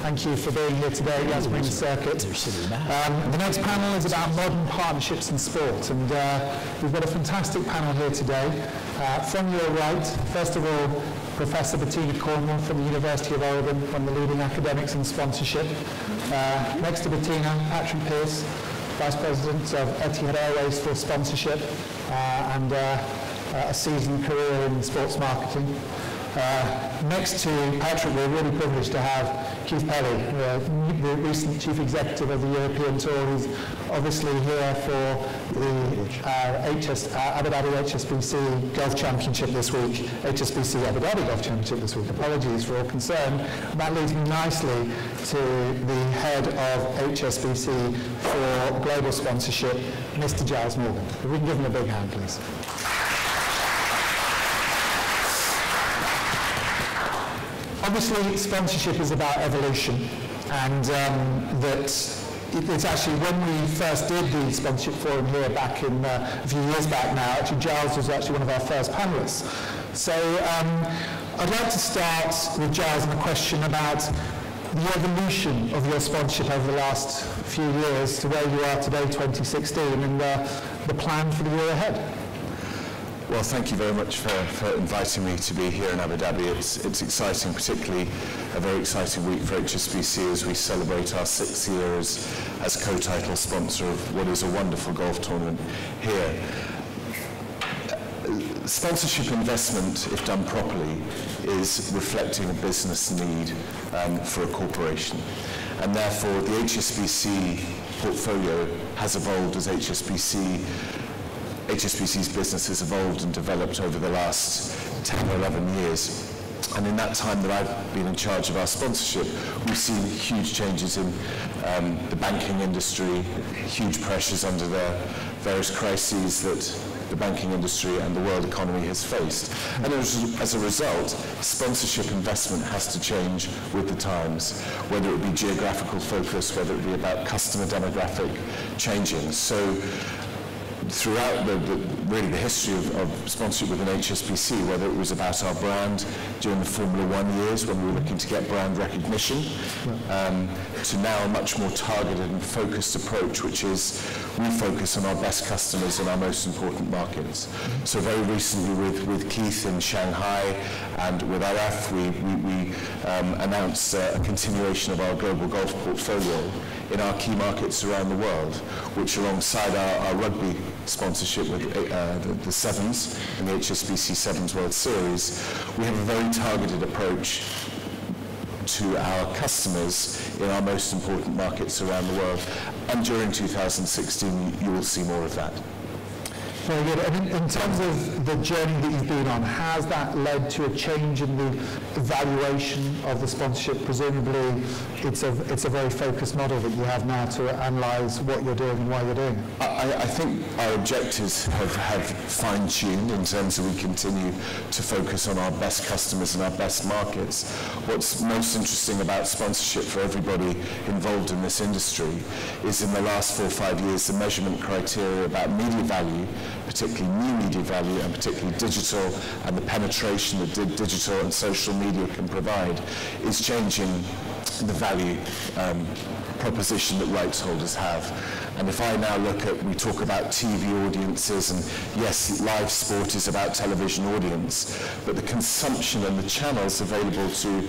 Thank you for being here today at Yasmin Circuit. The next panel is about modern partnerships in sport, and we've got a fantastic panel here today. From your right, first of all, Professor Bettina Cornwall from the University of Oregon, one of the leading academics in sponsorship. Next to Bettina, Patrick Pearce, Vice President of Etihad Airways for sponsorship, and a seasoned career in sports marketing. Next to Patrick, we're really privileged to have Keith Pelly, the recent Chief Executive of the European Tour, who's obviously here for the Abu Dhabi HSBC Golf Championship this week, HSBC Abu Dhabi Golf Championship this week. Apologies for all concern. That leads me nicely to the head of HSBC for global sponsorship, Mr. Giles Morgan. If we can give him a big hand, please. Obviously, sponsorship is about evolution, and that it's actually, when we first did the sponsorship forum here back in a few years back now, actually Giles was actually one of our first panelists. So I'd like to start with Giles and a question about the evolution of your sponsorship over the last few years to where you are today, 2016, and the plan for the year ahead. Well, thank you very much for inviting me to be here in Abu Dhabi. It's exciting, particularly a very exciting week for HSBC as we celebrate our 6th year as co-title sponsor of what is a wonderful golf tournament here. Sponsorship investment, if done properly, is reflecting a business need for a corporation. And therefore, the HSBC portfolio has evolved as HSBC's business has evolved and developed over the last 10 or 11 years. And in that time that I've been in charge of our sponsorship, we've seen huge changes in the banking industry, huge pressures under the various crises that the banking industry and the world economy has faced. And as a result, sponsorship investment has to change with the times, whether it be geographical focus, whether it be about customer demographic changing. So throughout really the history of sponsorship within HSBC, whether it was about our brand during the Formula 1 years when we were looking to get brand recognition, to now a much more targeted and focused approach, which is we focus on our best customers in our most important markets. So very recently with Keith in Shanghai and with RF, we announced a continuation of our global golf portfolio in our key markets around the world, which alongside our rugby sponsorship with the Sevens and the HSBC Sevens World Series, we have a very targeted approach to our customers in our most important markets around the world. And during 2016, you will see more of that. Very good. And in terms of the journey that you've been on, has that led to a change in the evaluation of the sponsorship? Presumably, it's a very focused model that you have now to analyse what you're doing and why you're doing it. I think our objectives have fine-tuned in terms of we continue to focus on our best customers and our best markets. What's most interesting about sponsorship for everybody involved in this industry is in the last 4 or 5 years, the measurement criteria about media value, particularly new media value and particularly digital, and the penetration that digital and social media can provide is changing the value proposition that rights holders have. And if I now look at, we talk about TV audiences, and yes, live sport is about television audience, but the consumption and the channels available to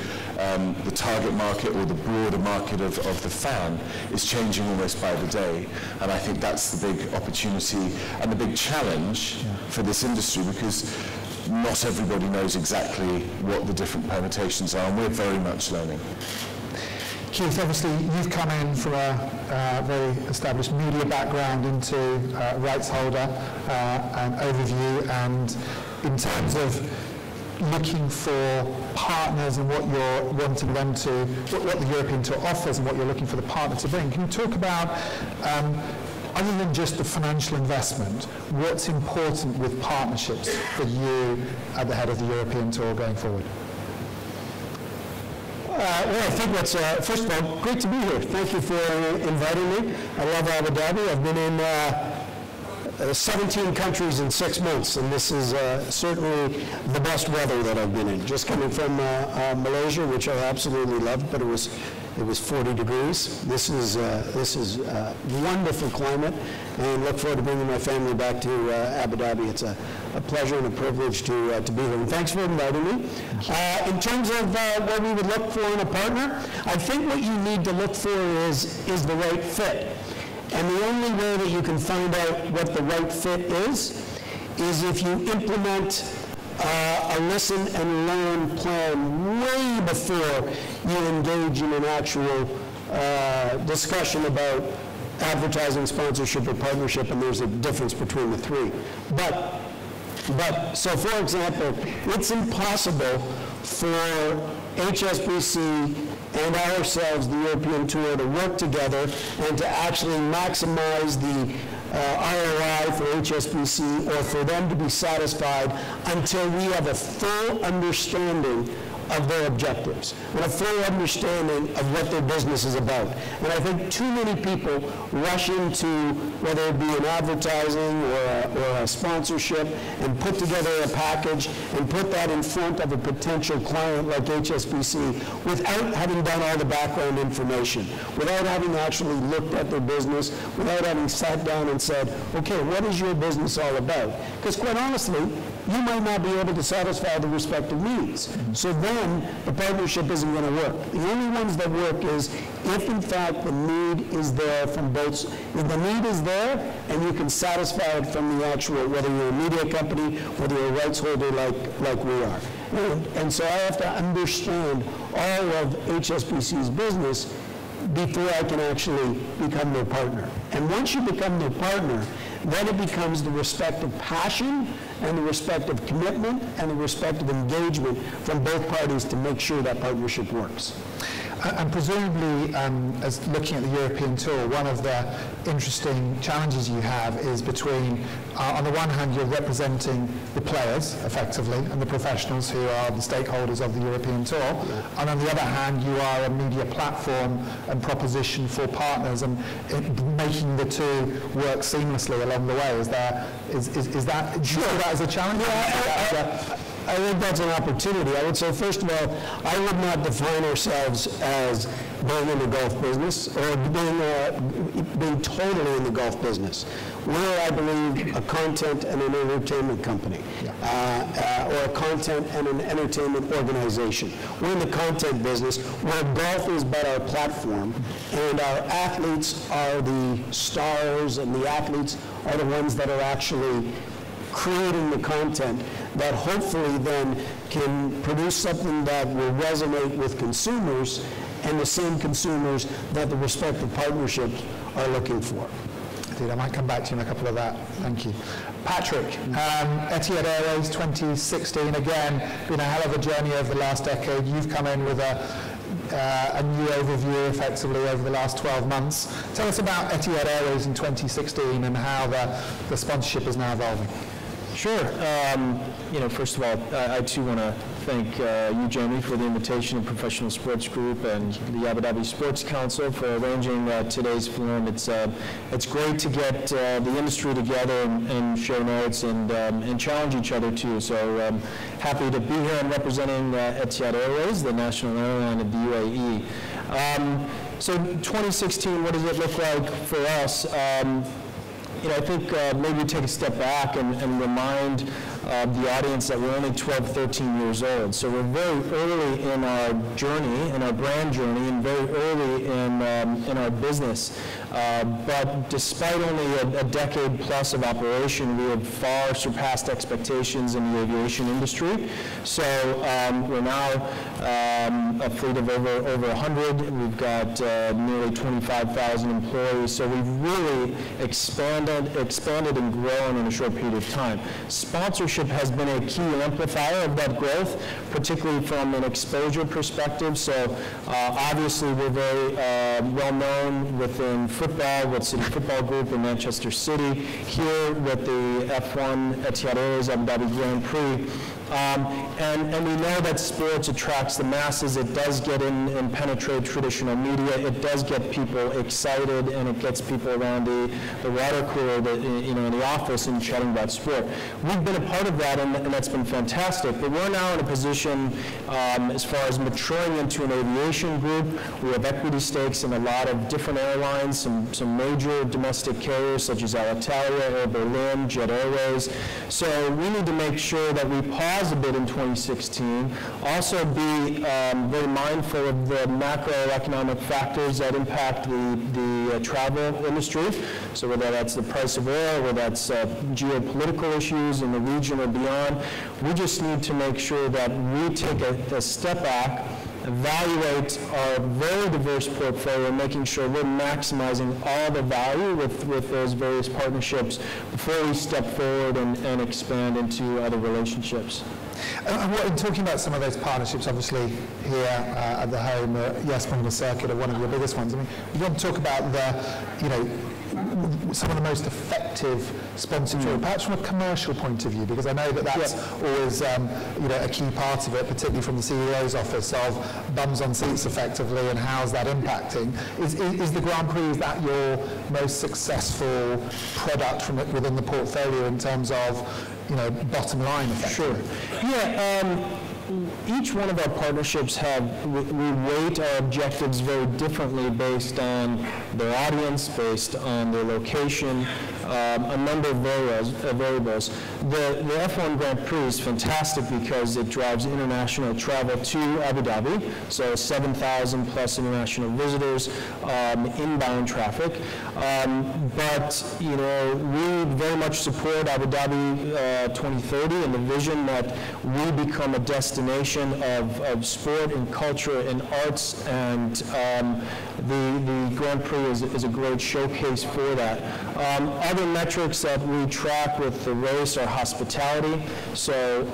the target market or the broader market of the fan is changing almost by the day. And I think that's the big opportunity and the big challenge for this industry, because not everybody knows exactly what the different permutations are, and we're very much learning. Keith, obviously you've come in from a very established media background into rights holder and overview, and in terms of looking for partners and what you're wanting them to, what the European Tour offers and what you're looking for the partner to bring. Can you talk about, other than just the financial investment, what's important with partnerships for you at the head of the European Tour going forward? Well, I think that's, first of all, great to be here. Thank you for inviting me. I love Abu Dhabi. I've been in 17 countries in 6 months, and this is certainly the best weather that I've been in. Just coming from Malaysia, which I absolutely loved, but it was it was 40 degrees. This is wonderful climate, and look forward to bringing my family back to Abu Dhabi. It's a pleasure and a privilege to be here. And thanks for inviting me. In terms of what we would look for in a partner, I think what you need to look for is the right fit. And the only way that you can find out what the right fit is if you implement a listen and learn plan way before you engage in an actual discussion about advertising, sponsorship, or partnership, and there's a difference between the three. But so for example, it's impossible for HSBC and ourselves, the European Tour, to work together and to actually maximize the ROI for HSBC or for them to be satisfied until we have a full understanding of their objectives and a full understanding of what their business is about. And I think too many people rush into, whether it be an advertising or a sponsorship, and put together a package and put that in front of a potential client like HSBC without having done all the background information, without having actually looked at their business, without having sat down and said, okay, what is your business all about? Because quite honestly, you might not be able to satisfy the respective needs. So then the partnership isn't going to work. The only ones that work is if in fact the need is there from both, if the need is there and you can satisfy it from the actual, whether you're a media company, whether you're a rights holder like we are. And so I have to understand all of HSBC's business before I can actually become their partner. And once you become their partner, then it becomes the respective passion and the respective commitment and the respective engagement from both parties to make sure that partnership works. And presumably, as looking at the European Tour, one of the interesting challenges you have is between, on the one hand, you're representing the players, effectively, and the professionals who are the stakeholders of the European Tour, and on the other hand, you are a media platform and proposition for partners, and making the two work seamlessly along the way. Is that, do you see that as a challenge? Yeah, I think that's an opportunity. I would say, first of all, I would not define ourselves as being in the golf business or being totally in the golf business. We're, I believe, a content and an entertainment company, or a content and an entertainment organization. We're in the content business where golf is but our platform, and our athletes are the stars, and the athletes are the ones that are actually creating the content that hopefully then can produce something that will resonate with consumers, and the same consumers that the respective partnerships are looking for. Indeed, I might come back to you in a couple of that. Thank you. Patrick, Etihad Airways 2016, again, been a hell of a journey over the last decade. You've come in with a new overview effectively over the last 12 months. Tell us about Etihad Airways in 2016 and how the sponsorship is now evolving. Sure. First of all, I too want to thank you, Jamie, for the invitation of Professional Sports Group and the Abu Dhabi Sports Council for arranging today's forum. It's great to get the industry together and share notes and challenge each other too. So happy to be here and representing Etihad Airways, the national airline of the UAE. So 2016, what does it look like for us? I think maybe take a step back and remind the audience that we're only 12, 13 years old. So we're very early in our journey, in our brand journey, and very early in our business. But despite only a decade plus of operation, we have far surpassed expectations in the aviation industry. So we're now a fleet of over 100. We've got nearly 25,000 employees. So we've really expanded and grown in a short period of time. Sponsorship has been a key amplifier of that growth, particularly from an exposure perspective. So obviously we're very well known within football, with City Football Group in Manchester City, here with the F1 Etihad Airways Abu Dhabi Grand Prix. And we know that sports attracts the masses. It does get in and penetrate traditional media. It does get people excited, and it gets people around the water cooler, in the office, and chatting about sport. We've been a part of that, and that's been fantastic. But we're now in a position, as far as maturing into an aviation group. We have equity stakes in a lot of different airlines, some major domestic carriers such as Alitalia, Air Berlin, Jet Airways. So we need to make sure that we pause a bit in 2016, also be very mindful of the macroeconomic factors that impact the travel industry. So whether that's the price of oil, whether that's geopolitical issues in the region or beyond, we just need to make sure that we take a step back, evaluate our very diverse portfolio, making sure we're maximizing all the value with those various partnerships before we step forward and expand into other relationships. In talking about some of those partnerships, obviously here at the home, Yes Point Circuit are one of your biggest ones. I mean, you want to talk about some of the most effective sponsorship, perhaps from a commercial point of view, because I know that that's always a key part of it, particularly from the CEO's office, of bums on seats effectively, and how's that impacting. Is the Grand Prix, is that your most successful product from within the portfolio in terms of bottom line effectively? Sure. Yeah. Each one of our partnerships we weight our objectives very differently based on their audience, based on their location, a number of variables. The F1 Grand Prix is fantastic because it drives international travel to Abu Dhabi, so 7,000 plus international visitors, inbound traffic. But we very much support Abu Dhabi 2030 and the vision that we become a destination of sport and culture and arts, and the Grand Prix is a great showcase for that. Other metrics that we track with the race are hospitality. So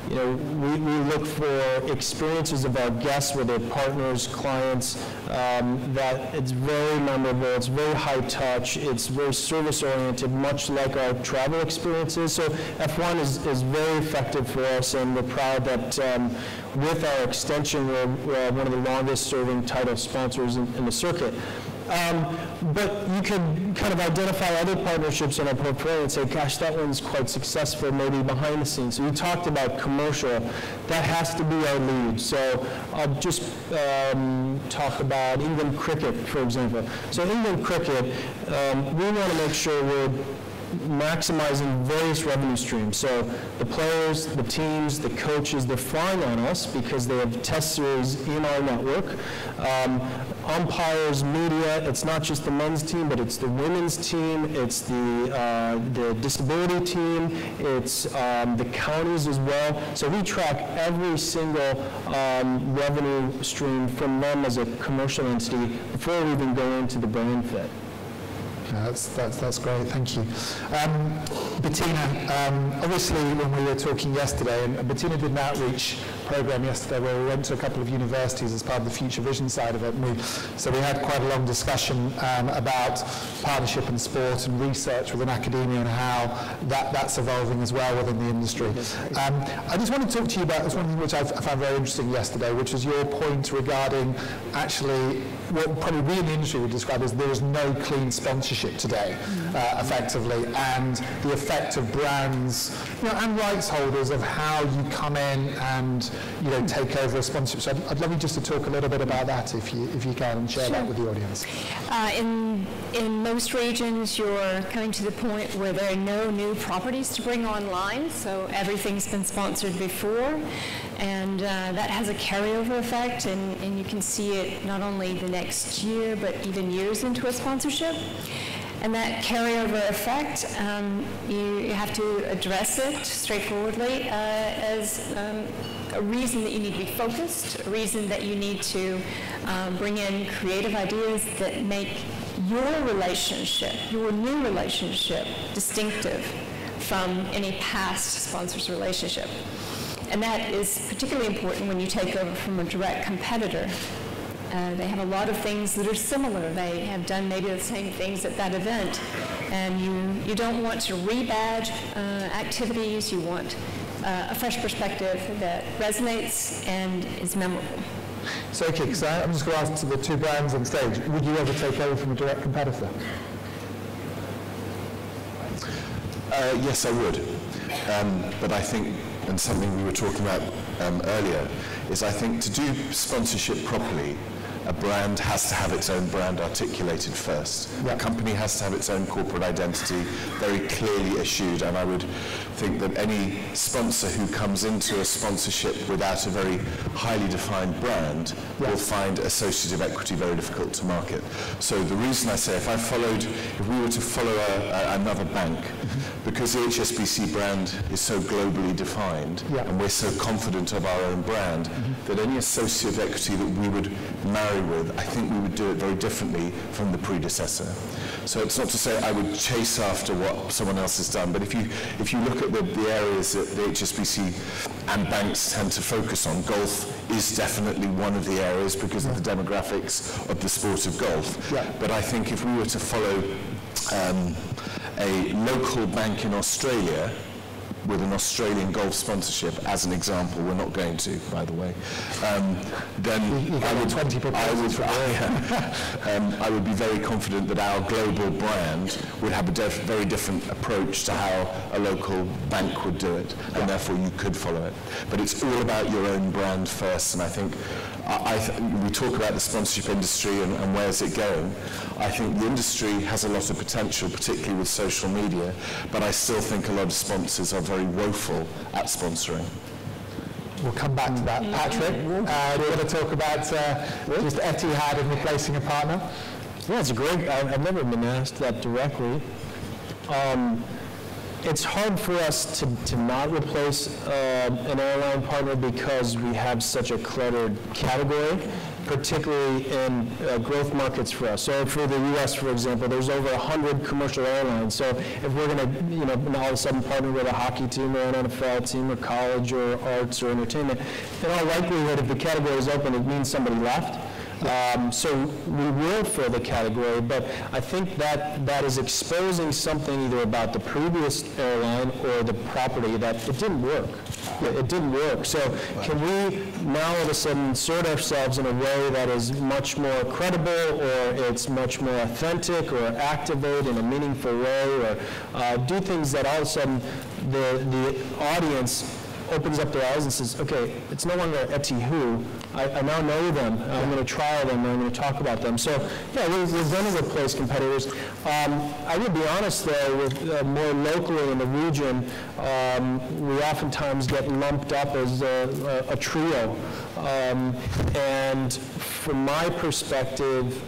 we look for experiences of our guests, whether partners, clients, that it's very memorable, it's very high touch, it's very service oriented, much like our travel experiences. So F1 is very effective for us, and we're proud that with our extension, we're one of the longest serving title sponsors in the circuit. But you can kind of identify other partnerships in our portfolio and say, gosh, that one's quite successful, maybe behind the scenes. So you talked about commercial. That has to be our lead. So I'll just talk about England cricket, for example. So England cricket, we want to make sure we're maximizing various revenue streams. So the players, the teams, the coaches, they're flying on us because they have test series in our network. Umpires, media, it's not just the men's team, but it's the women's team, it's the disability team, it's the counties as well. So we track every single revenue stream from them as a commercial entity before we even go into the brand fit. That's great, thank you. Bettina, obviously when we were talking yesterday, and Bettina did an outreach program yesterday where we went to a couple of universities as part of the Future Vision side of it, so we had quite a long discussion about partnership and sport and research within academia and how that's evolving as well within the industry. I just want to talk to you about something which I found very interesting yesterday, which is your point regarding actually what probably we in the industry would describe as there is no clean sponsorship today, effectively, and the effect of brands, and rights holders of how you come in and take over a sponsorship. So I'd love you just to talk a little bit about that, if you can, and share that with the audience. In most regions, you're coming to the point where there are no new properties to bring online, so everything's been sponsored before, and that has a carryover effect, and you can see it not only the next year, but even years into a sponsorship. And that carryover effect, you have to address it straightforwardly as a reason that you need to be focused, a reason that you need to bring in creative ideas that make your relationship, your new relationship, distinctive from any past sponsor's relationship. And that is particularly important when you take over from a direct competitor. They have a lot of things that are similar. They have done maybe the same things at that event. And you don't want to rebadge activities. You want a fresh perspective that resonates and is memorable. So, okay, because I'm just going to ask to the two brands on stage, would you ever take over from a direct competitor? Yes, I would. But I think, and something we were talking about earlier, is I think to do sponsorship properly, a brand has to have its own brand articulated first. Yeah. A company has to have its own corporate identity very clearly eschewed, and I would think that any sponsor who comes into a sponsorship without a very highly defined brand will find associative equity very difficult to market. So the reason I say, if we were to follow another bank, because the HSBC brand is so globally defined, and we're so confident of our own brand, that any associative equity that we would marry with, I think we would do it very differently from the predecessor. So it's not to say I would chase after what someone else has done, but if you look at the areas that the HSBC and banks tend to focus on, golf is definitely one of the areas because of the demographics of the sport of golf. But I think if we were to follow a local bank in Australia with an Australian golf sponsorship, as an example, we're not going to, by the way, then I would be very confident that our global brand would have a very different approach to how a local bank would do it, and therefore you could follow it. But it's all about your own brand first, and I think we talk about the sponsorship industry and where's it going. I think the industry has a lot of potential, particularly with social media, but I still think a lot of sponsors are very woeful at sponsoring. We'll come back to that. Patrick, we're going to talk about just Etihad and replacing a partner. Yeah, it's a great, I've never been asked that directly. It's hard for us to not replace an airline partner because we have such a cluttered category, particularly in growth markets for us. So for the U.S., for example, there's over 100 commercial airlines. So if we're going to, all of a sudden partner with a hockey team or an NFL team or college or arts or entertainment, in all likelihood, if the category is open, it means somebody left. So we will fill the category, but I think that is exposing something either about the previous airline or the property that it didn't work. It didn't work. So can we now all of a sudden insert ourselves in a way that is much more credible, or it's much more authentic, or activate in a meaningful way, or do things that all of a sudden the audience opens up their eyes and says, okay, it's no longer Etihad. I now know them. I'm going to trial them. I'm going to talk about them. So, yeah, we're going to replace competitors. I would be honest, though, with more locally in the region, we oftentimes get lumped up as a trio. And from my perspective,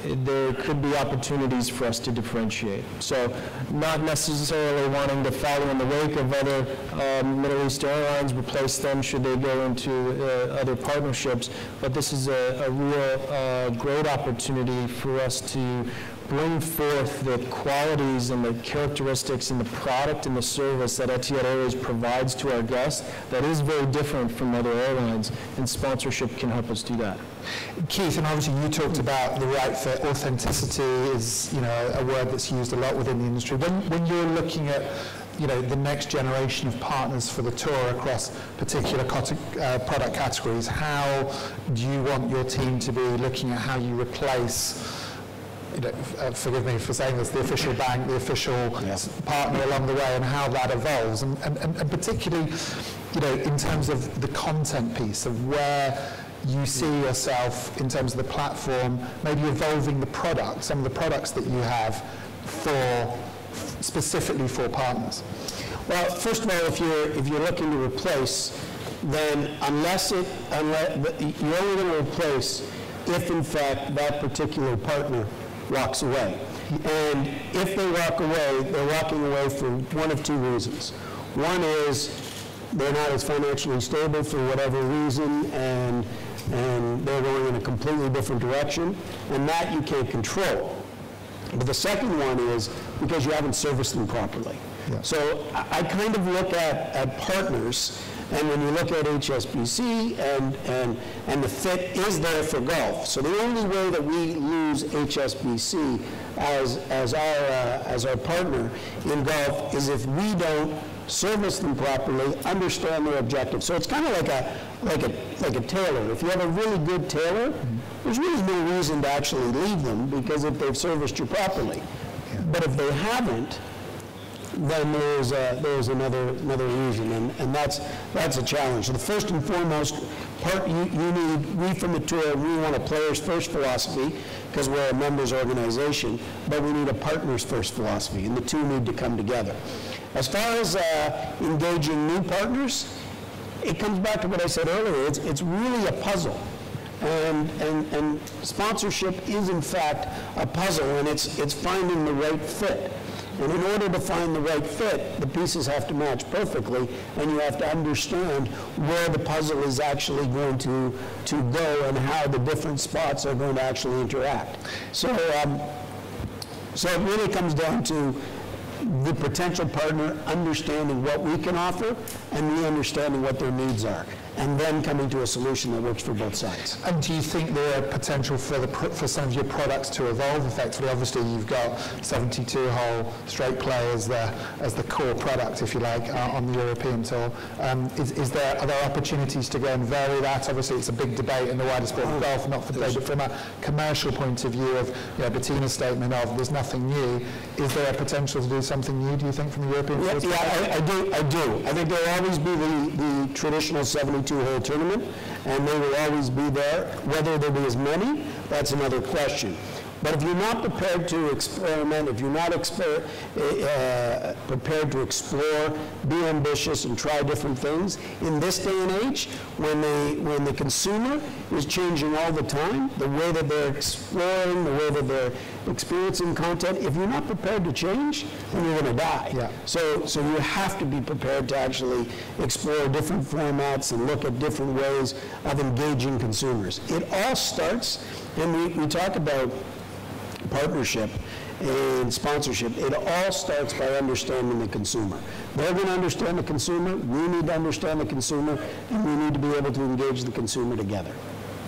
there could be opportunities for us to differentiate. So not necessarily wanting to follow in the wake of other Middle East airlines, replace them should they go into other partnerships, but this is a real great opportunity for us to bring forth the qualities and the characteristics and the product and the service that Etihad Airways provides to our guests that is very different from other airlines, and sponsorship can help us do that. Keith, and obviously you talked about the right fit. Authenticity is, a word that's used a lot within the industry. When you're looking at, the next generation of partners for the tour across particular product categories, how do you want your team to be looking at how you replace, forgive me for saying this, the official bank, the official partner along the way, and how that evolves, and particularly, in terms of the content piece of where you see yourself in terms of the platform, maybe evolving the product, some of the products that you have specifically for partners. Well, first of all, if you're looking to replace, then unless you're only going to replace if in fact that particular partner walks away. And if they walk away, they're walking away for one of two reasons. One is they're not as financially stable for whatever reason, and they're going in a completely different direction, and that you can't control. But the second one is because you haven't serviced them properly. Yeah. So I kind of look at partners, and when you look at HSBC and the fit is there for golf. So the only way that we lose HSBC as our partner in golf is if we don't service them properly, understand their objectives. So it's kind of like a tailor. If you have a really good tailor, there's really no reason to actually leave them, because if they've serviced you properly. But if they haven't, then there's another reason, and that's a challenge. So the first and foremost part you need, we from the tour, we want a players first philosophy, because we're a members organization, but we need a partners first philosophy, and the two need to come together. As far as engaging new partners, it comes back to what I said earlier. It's really a puzzle. And sponsorship is in fact a puzzle, and it's finding the right fit. And in order to find the right fit, the pieces have to match perfectly, and you have to understand where the puzzle is actually going to go and how the different spots are going to actually interact. So it really comes down to the potential partner understanding what we can offer and we understanding what their needs are, and then coming to a solution that works for both sides. And do you think there are potential for some of your products to evolve effectively? Obviously, you've got 72-hole straight play as the core product, if you like, on the European tour. Are there opportunities to go and vary that? Obviously, it's a big debate in the wider sport of golf, not for today, but from a commercial point of view of Bettina's statement of there's nothing new. Is there a potential to do something new, do you think, from the European tour? Yeah, I do. I think there will always be the traditional 72-hole tournament, and they will always be there. Whether there be as many, that's another question. But if you're not prepared to experiment, if you're not prepared to explore, be ambitious, and try different things, in this day and age, when the consumer is changing all the time, the way that they're exploring, the way that they're experiencing content, if you're not prepared to change, then you're going to die. Yeah. So you have to be prepared to actually explore different formats and look at different ways of engaging consumers. It all starts, and we talk about partnership and sponsorship, it all starts by understanding the consumer. They're going to understand the consumer, we need to understand the consumer, and we need to be able to engage the consumer together.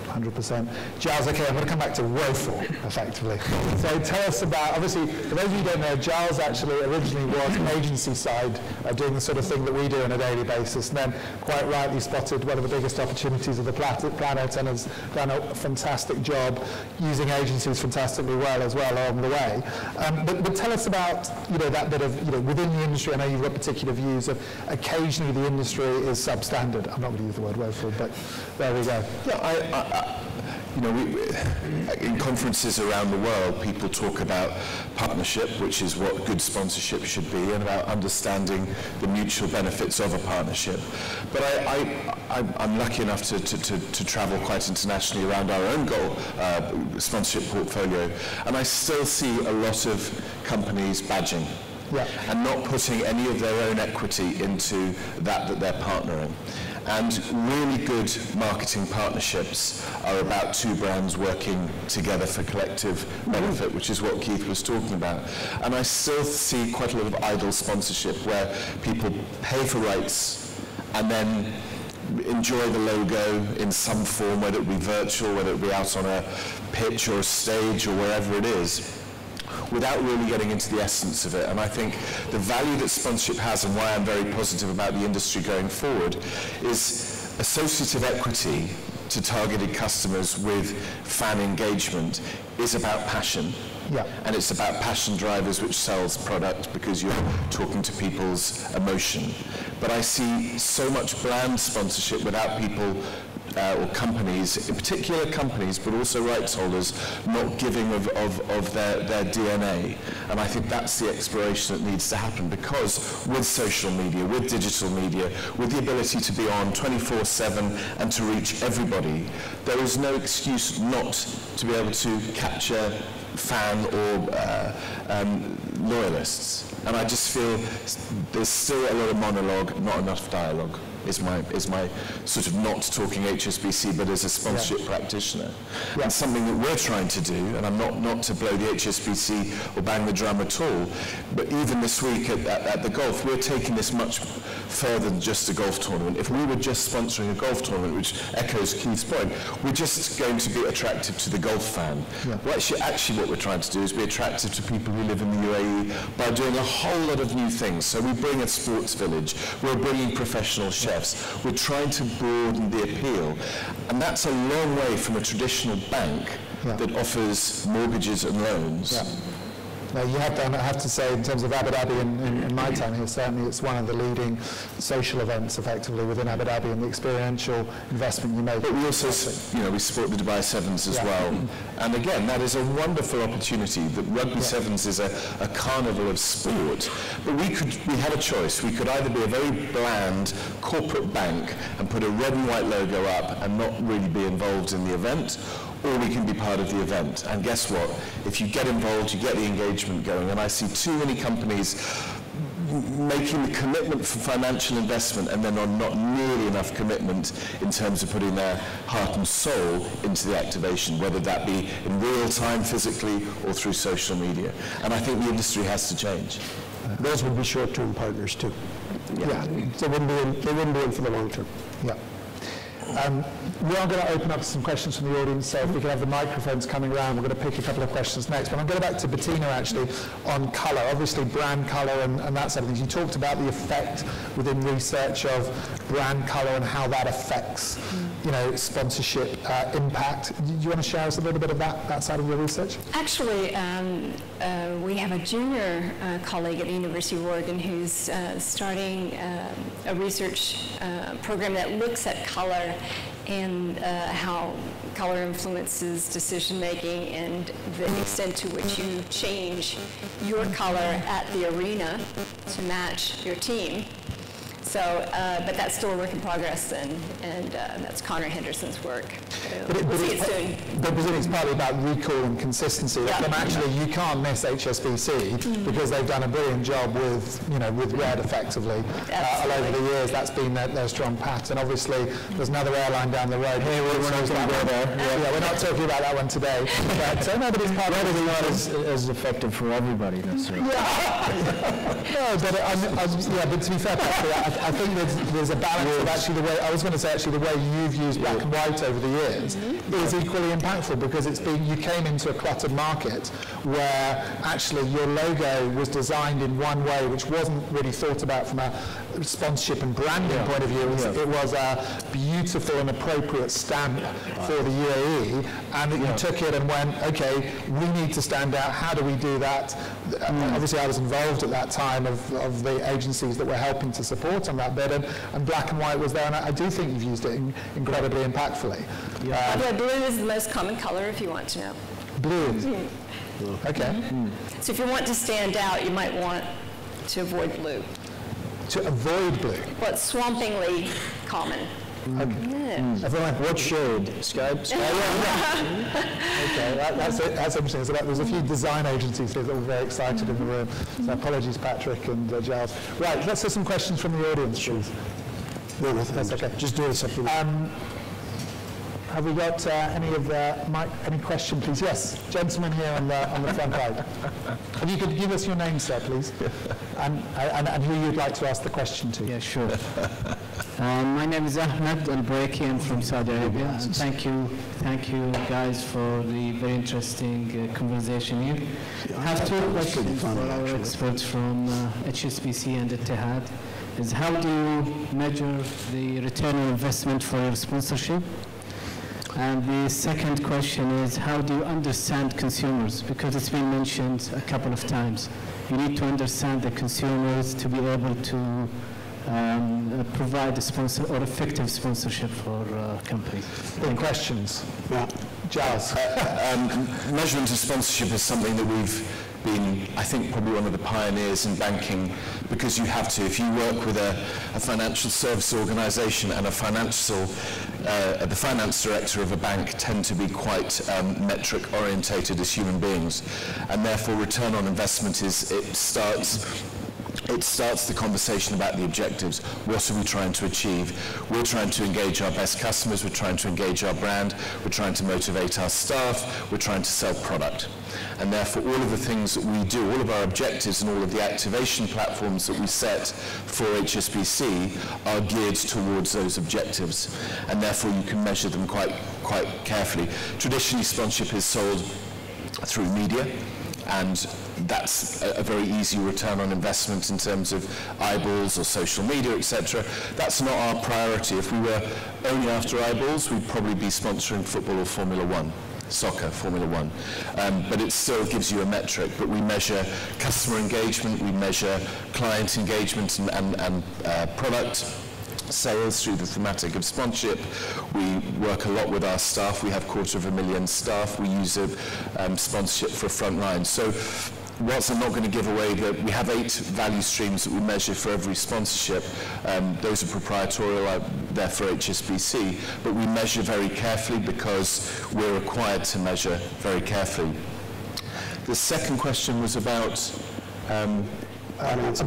100%. Giles, okay, I'm going to come back to Woeful, effectively. So tell us about, obviously, for those of you who don't know, Giles actually originally was agency side, doing the sort of thing that we do on a daily basis, and then quite rightly spotted one of the biggest opportunities of the planet, and has done a fantastic job using agencies fantastically well as well along the way. But tell us about, that bit of, within the industry. I know you've got particular views of occasionally the industry is substandard. I'm not going to use the word woeful, but there we go. Yeah, in conferences around the world, people talk about partnership, which is what good sponsorship should be, and about understanding the mutual benefits of a partnership. But I'm lucky enough to travel quite internationally around our own sponsorship portfolio, and I still see a lot of companies badging. Yeah. And not putting any of their own equity into that they're partnering. And really good marketing partnerships are about two brands working together for collective benefit, which is what Keith was talking about. And I still see quite a lot of idle sponsorship where people pay for rights and then enjoy the logo in some form, whether it be virtual, whether it be out on a pitch or a stage or wherever it is, without really getting into the essence of it. And I think the value that sponsorship has, and why I'm very positive about the industry going forward, is associative equity to targeted customers with fan engagement is about passion. Yeah. And it's about passion drivers, which sells product because you're talking to people's emotion. But I see so much brand sponsorship without people or companies, in particular companies, but also rights holders, not giving of their DNA. And I think that's the exploration that needs to happen, because with social media, with digital media, with the ability to be on 24/7 and to reach everybody, there is no excuse not to be able to capture fan or loyalists. And I just feel there's still a lot of monologue, not enough dialogue. Is my sort of not talking HSBC, but as a sponsorship practitioner. Yeah. And something that we're trying to do, and I'm not to blow the HSBC or bang the drum at all, but even this week at the golf, we're taking this much further than just a golf tournament. If we were just sponsoring a golf tournament, which echoes Keith's point, we're just going to be attractive to the golf fan. Yeah. Well, actually what we're trying to do is be attractive to people who live in the UAE by doing a whole lot of new things. So we bring a sports village, we're bringing professional chefs, we're trying to broaden the appeal. And that's a long way from a traditional bank that offers mortgages and loans. Yeah. Now, you have done, I have to say, in terms of Abu Dhabi, in my time here, certainly it's one of the leading social events, effectively, within Abu Dhabi, and the experiential investment you make. But we also, we support the Dubai Sevens as well. And again, that is a wonderful opportunity. The Rugby Sevens is a carnival of sport. But we have a choice. We could either be a very bland corporate bank and put a red and white logo up and not really be involved in the event, or we can be part of the event. And guess what? If you get involved, you get the engagement going. And I see too many companies making the commitment for financial investment and then on not nearly enough commitment in terms of putting their heart and soul into the activation, whether that be in real time physically or through social media. And I think the industry has to change. Those would be short-term partners too. Yeah. They wouldn't be in for the long term. Yeah. We are going to open up some questions from the audience, so if we can have the microphones coming around, we're going to pick a couple of questions next. But I'm going back to Bettina, actually, on colour, obviously brand colour and that sort of things. You talked about the effect within research of brand colour and how that affects, sponsorship impact. Do you want to share us a little bit of that side of your research? Actually, we have a junior colleague at the University of Oregon who's starting a research program that looks at colour and how color influences decision making and the extent to which you change your color at the arena to match your team. So, but that's still a work in progress, and that's Connor Henderson's work. We'll see it soon. But it's partly about recall and consistency. Yeah. And actually, you can't miss HSBC because they've done a brilliant job with Red, effectively, all over the years. That's been their strong pattern. Obviously, there's another airline down the road. Hey, we're not going to go there. Yeah, we're not talking about that one today. But no, but it's part Red is not as effective for everybody, necessarily. No, but to be fair, Patrick, I think there's a balance of actually the way you've used black and white over the years is equally impactful, because you came into a cluttered market where actually your logo was designed in one way which wasn't really thought about from a sponsorship and branding point of view. It was a beautiful and appropriate stamp for the UAE, and that you took it and went, okay, we need to stand out. How do we do that? Obviously, I was involved at that time of the agencies that were helping to support on that bit, and black and white was there, and I do think you've used it incredibly impactfully. Blue is the most common color, if you want to know. Blue. Okay. So if you want to stand out, you might want to avoid blue. To avoid blue? Well, it's swampingly common. Everyone, what shade? Sky? Okay, that's interesting. So there's a few design agencies here that were very excited in the room. So apologies, Patrick and Giles. Right, let's have some questions from the audience, please. No, that's okay. Just doing something. Have we got any question, please? Yes, gentleman here on the front row. If you could give us your name, sir, please, and who you'd like to ask the question to. Yeah, sure. My name is Ahmed Al-Breaki. I'm from Saudi Arabia. Thank you guys for the very interesting conversation here. I have two questions for our experts from HSBC and Etihad. Is how do you measure the return on investment for your sponsorship? And the second question is, how do you understand consumers? Because it's been mentioned a couple of times. You need to understand the consumers to be able to provide a sponsor or effective sponsorship for companies. Big questions. Yeah. Giles. Measurement of sponsorship is something that we've been, I think, probably one of the pioneers in banking, because you have to. If you work with a financial service organisation and the finance director of a bank tend to be quite metric orientated as human beings, and therefore return on investment starts it starts the conversation about the objectives. What are we trying to achieve? We're trying to engage our best customers, we're trying to engage our brand, we're trying to motivate our staff, we're trying to sell product. And therefore all of the things that we do, all of our objectives and all of the activation platforms that we set for HSBC are geared towards those objectives. And therefore you can measure them quite carefully. Traditionally, sponsorship is sold through media, and that's a very easy return on investment in terms of eyeballs or social media, etc. That's not our priority. If we were only after eyeballs, we'd probably be sponsoring football or Formula One, soccer, Formula One. But it still gives you a metric. But we measure customer engagement, we measure client engagement and product sales through the thematic of sponsorship. We work a lot with our staff. We have 250,000 staff. We use sponsorship for front line. So whilst I'm not going to give away that we have 8 value streams that we measure for every sponsorship, those are proprietary, they're for HSBC, but we measure very carefully because we're required to measure very carefully. The second question was about consumers.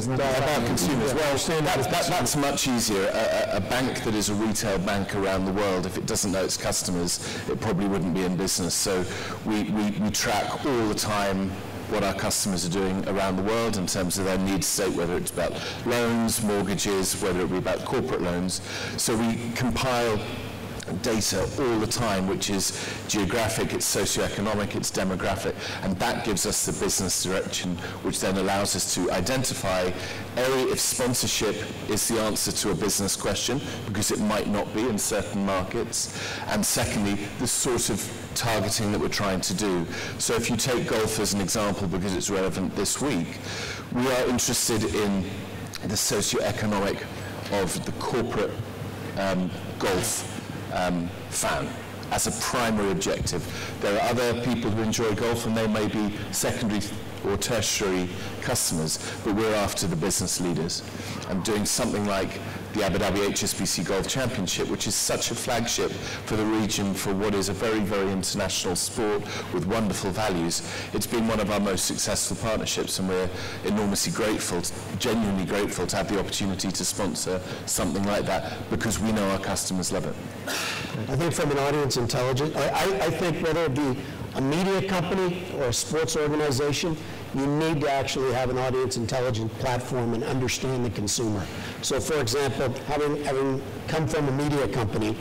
About consumers. Well, that's much easier. A bank that is a retail bank around the world, if it doesn't know its customers, it probably wouldn't be in business. So we track all the time what our customers are doing around the world in terms of their needs state, whether it's about loans, mortgages, whether it be about corporate loans. So we compile data all the time, which is geographic, it's socioeconomic, it's demographic, and that gives us the business direction, which then allows us to identify if sponsorship is the answer to a business question, because it might not be in certain markets, and secondly, the sort of targeting that we're trying to do. So if you take golf as an example, because it's relevant this week, we are interested in the socioeconomic of the corporate golf fan as a primary objective. There are other people who enjoy golf and they may be secondary or tertiary customers, but we're after the business leaders. I'm doing something like the Abu Dhabi HSBC Golf Championship, which is such a flagship for the region for what is a very, very international sport with wonderful values. It's been one of our most successful partnerships, and we're enormously grateful, genuinely grateful to have the opportunity to sponsor something like that, because we know our customers love it. I think from an audience intelligence, I think whether it be a media company or a sports organization, you need to actually have an audience intelligence platform and understand the consumer. So for example, having come from a media company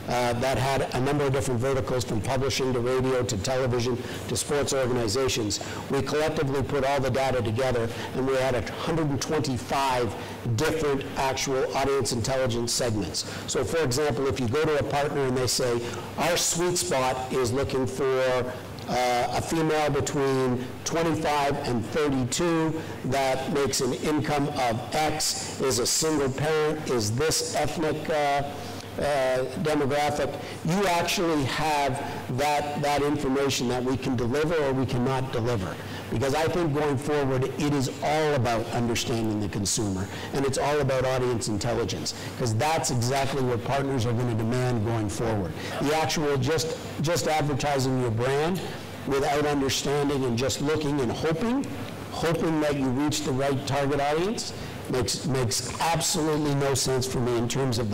that had a number of different verticals, from publishing to radio to television to sports organizations, we collectively put all the data together, and we had 125 different actual audience intelligence segments. So for example, if you go to a partner and they say, our sweet spot is looking for a female between 25 and 32 that makes an income of X, is a single parent, is this ethnic demographic, you actually have that information that we can deliver or we cannot deliver. Because I think going forward, it is all about understanding the consumer, and it's all about audience intelligence, because that's exactly what partners are going to demand going forward. The actual just advertising your brand without understanding and just looking and hoping that you reach the right target audience makes absolutely no sense for me in terms of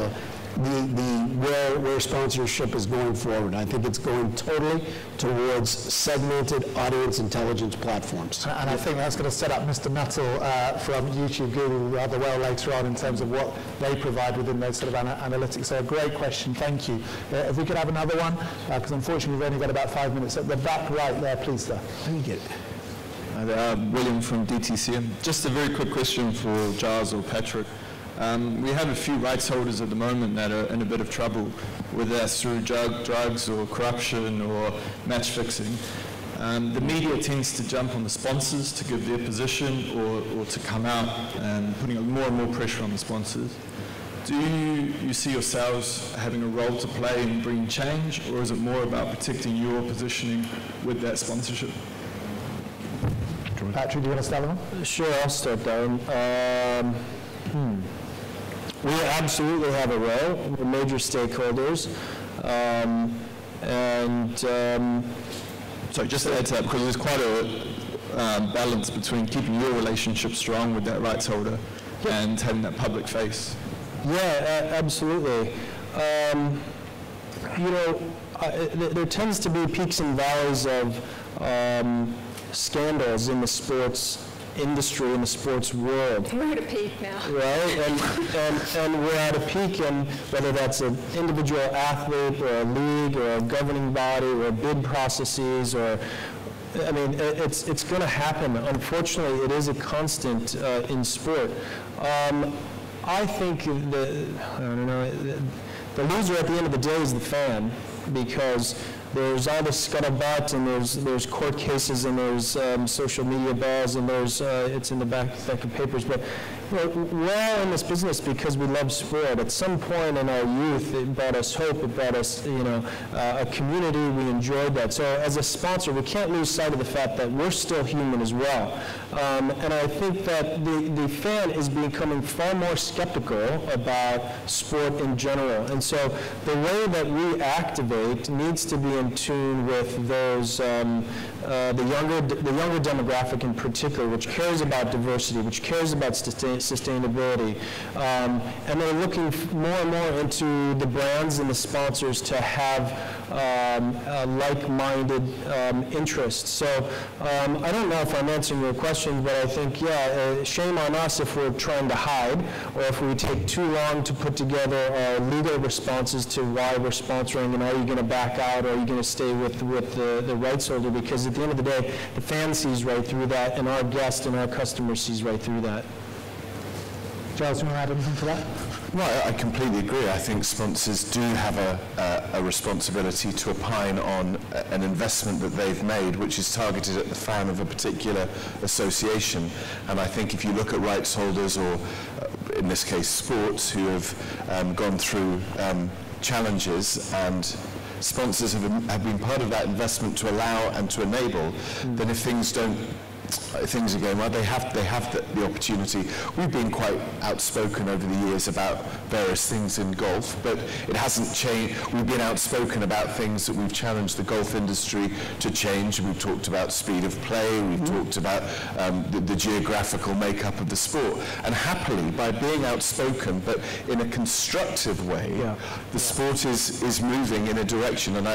where sponsorship is going forward. I think it's going totally towards segmented audience intelligence platforms. And I think that's going to set up Mr. Nuttall from YouTube Google rather well later on in terms of what they provide within those sort of analytics. So a great question, thank you. If we could have another one, because unfortunately we've only got about 5 minutes. At the back right there, please, sir. Let me get it. Hi there, William from DTCM. Just a very quick question for Giles or Patrick. We have a few rights holders at the moment that are in a bit of trouble, whether that's through drugs or corruption or match fixing. The media tends to jump on the sponsors to give their position or to come out and putting more and more pressure on the sponsors. Do you see yourselves having a role to play in bringing change, or is it more about protecting your positioning with that sponsorship? Patrick, do you want to start one? Sure, I'll start, Darren. We absolutely have a role. We're major stakeholders. Sorry, just to add to that, because there's quite balance between keeping your relationship strong with that rights holder and having that public face. Yeah, absolutely. There tends to be peaks and valleys of scandals in the sports industry, in the sports world. We're at a peak now. Right, and we're at a peak, and whether that's an individual athlete or a league or a governing body or bid processes or it's going to happen. Unfortunately, it is a constant in sport. I think the loser at the end of the day is the fan, because there's all this scuttlebutt, and there's court cases, and there's social media buzz, and there's it's in the back of papers. But we're all in this business because we love sport. At some point in our youth, it brought us hope. It brought us, a community. We enjoyed that. So as a sponsor, we can't lose sight of the fact that we're still human as well. And I think that the fan is becoming far more skeptical about sport in general. And so the way that we activate needs to be in tune with those the younger demographic in particular, which cares about diversity, which cares about sustainability, and they're looking more and more into the brands and the sponsors to have like-minded interests. So I don't know if I'm answering your question, but I think, shame on us if we're trying to hide, or if we take too long to put together legal responses to why we're sponsoring, and are you going to back out, or are you going to stay with the rights holder? Because at the end of the day, the fan sees right through that, and our guest and our customer sees right through that. Giles, do you want to add anything to that? Well, I completely agree. I think sponsors do have a responsibility to opine on an investment that they've made, which is targeted at the fan of a particular association. And I think if you look at rights holders, or in this case sports, who have gone through challenges, and sponsors have been part of that investment to allow and to enable, then if things are going well, they have the opportunity. We've been quite outspoken over the years about various things in golf, but it hasn't changed. We've been outspoken about things that we've challenged the golf industry to change. We've talked about speed of play. We've talked about the geographical makeup of the sport. And happily, by being outspoken, but in a constructive way, the sport is moving in a direction. And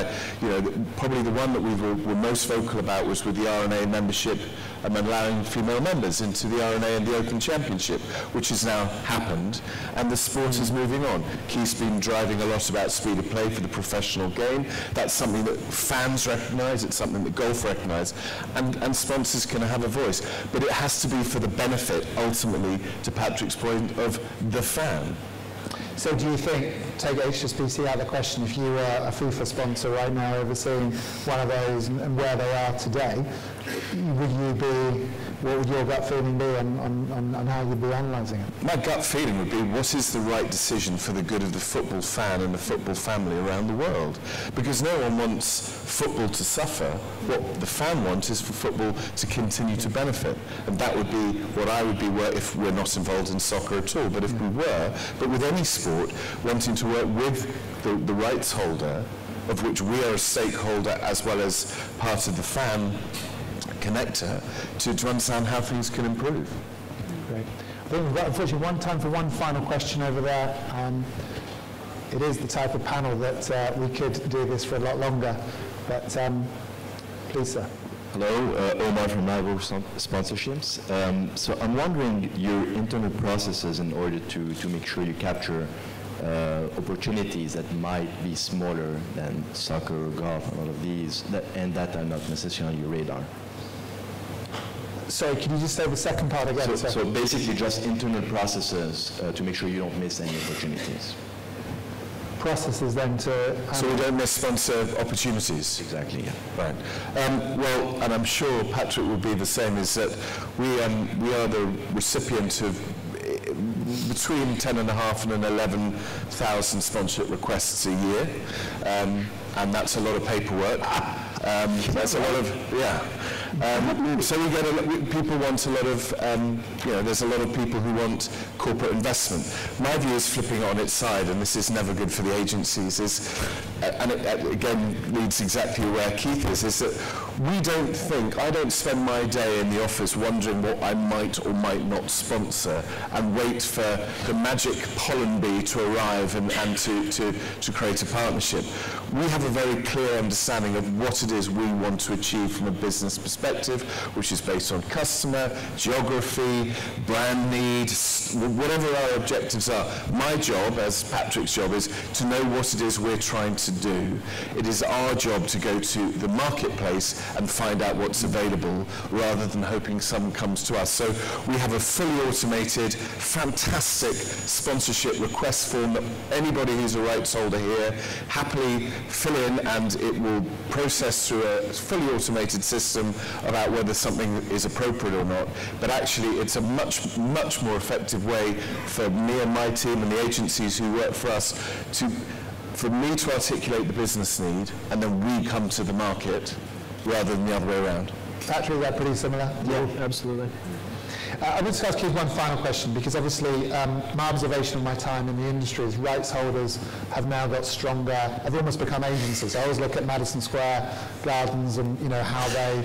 probably the one that we were most vocal about was with the RNA membership, and allowing female members into the RNA and the Open Championship, which has now happened, and the sport is moving on. Keith's been driving a lot about speed of play for the professional game. That's something that fans recognise, it's something that golf recognise, and sponsors can have a voice. But it has to be for the benefit, ultimately, to Patrick's point, of the fan. So do you think, take HSBC out of the question, if you were a FIFA sponsor right now overseeing one of those and where they are today, what would your gut feeling be on how you'd be analysing it? My gut feeling would be, what is the right decision for the good of the football fan and the football family around the world? Because no one wants football to suffer. What the fan wants is for football to continue to benefit. And that would be what I would be if we're not involved in soccer at all. But if we were, but with any sport, wanting to work with the rights holder, of which we are a stakeholder as well as part of the fan connector, to understand how things can improve. Great. I think we've got, unfortunately, time for one final question over there. It is the type of panel that we could do this for a lot longer, but please, sir. Hello, Omar from Marble Sponsorships. So I'm wondering your internal processes in order to make sure you capture opportunities that might be smaller than soccer or golf and all of these, and that are not necessarily on your radar. Sorry, can you just say the second part again? So basically just internal processes to make sure you don't miss any opportunities. Processes then to... So we don't miss sponsor opportunities? Exactly, yeah. Right. Well, and I'm sure Patrick will be the same, is that we are the recipient of between 10,500 and 11,000 sponsorship requests a year, and that's a lot of paperwork. That's a lot of, so we get people want a lot of, there's a lot of people who want corporate investment. My view is flipping it on its side, and this is never good for the agencies, is and it again leads exactly where Keith is that I don't spend my day in the office wondering what I might or might not sponsor and wait for the magic pollen bee to arrive and to create a partnership. We have a very clear understanding of what it is we want to achieve from a business perspective, which is based on customer, geography, brand need, whatever our objectives are. My job, as Patrick's job, is to know what it is we're trying to do. It is our job to go to the marketplace and find out what's available rather than hoping someone comes to us. So we have a fully automated, fantastic sponsorship request form that anybody who's a rights holder here happily fill in, and it will process through a fully automated system about whether something is appropriate or not. But actually it's a much more effective way for me and my team and the agencies who work for us for me to articulate the business need, and then we come to the market rather than the other way around. Patrick, is that pretty similar? Yeah, absolutely. I would just ask you one final question, because obviously my observation of my time in the industry is rights holders have now got stronger, have almost become agencies. I always look at Madison Square Gardens and how they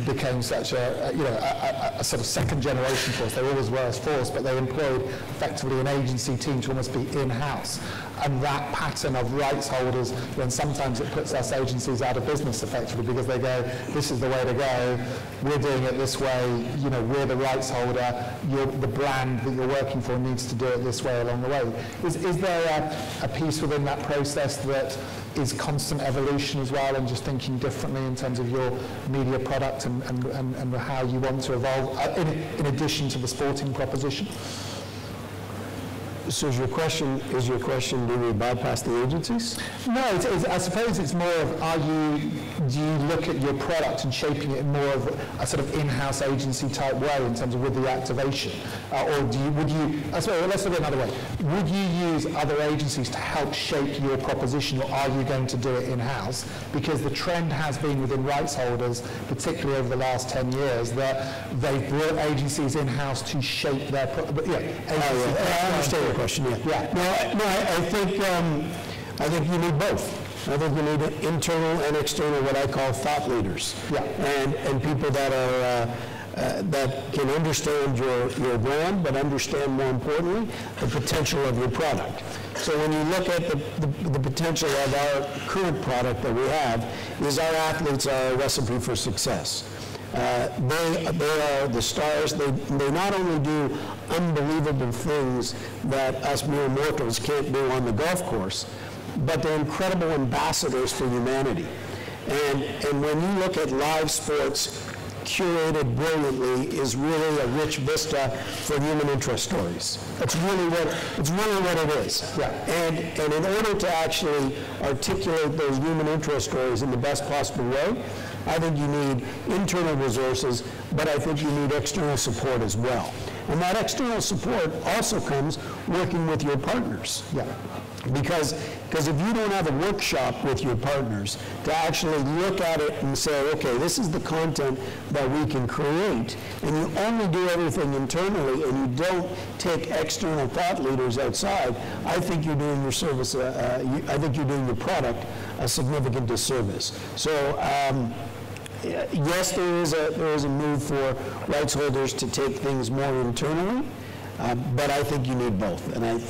became such a sort of second generation force. They always were as force, but they employed effectively an agency team to almost be in-house. And that pattern of rights holders, when sometimes it puts us agencies out of business effectively, because they go, this is the way to go, we're doing it this way, we're the rights holder, the brand that you're working for needs to do it this way along the way. Is there a piece within that process that is constant evolution as well, and just thinking differently in terms of your media product and how you want to evolve, in addition to the sporting proposition? So is your question, do we bypass the agencies? No, I suppose it's more of, do you look at your product and shaping it in more of a sort of in-house agency type way in terms of with the activation? Or let's look at it another way. Would you use other agencies to help shape your proposition, or are you going to do it in-house? Because the trend has been within rights holders, particularly over the last 10 years, that they've brought agencies in-house to shape their I understand your question, yeah. No, I think you need both. I think you need internal and external, what I call thought leaders. Yeah. And people that are that can understand your brand, but understand more importantly the potential of your product. So when you look at the potential of our current product that we have, is our athletes are a recipe for success. They are the stars. They not only do unbelievable things that us mere mortals can't do on the golf course, but they're incredible ambassadors for humanity. And when you look at live sports, curated brilliantly is really a rich vista for human interest stories. That's really what it is. Yeah. And in order to actually articulate those human interest stories in the best possible way, I think you need internal resources, but I think you need external support as well. And that external support also comes working with your partners. Yeah. Because if you don't have a workshop with your partners to actually look at it and say, okay, this is the content that we can create, and you only do everything internally and you don't take external thought leaders outside, I think you're doing your service, I think you're doing your product a significant disservice. So yes, there is a move for rights holders to take things more internally, but I think you need both. And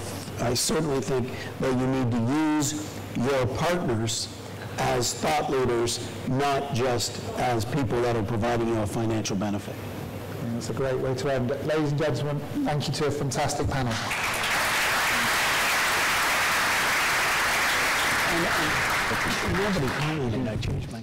I certainly think that you need to use your partners as thought leaders, not just as people that are providing you a financial benefit. That's a great way to end. Ladies and gentlemen, thank you to a fantastic panel. Nobody, did I change my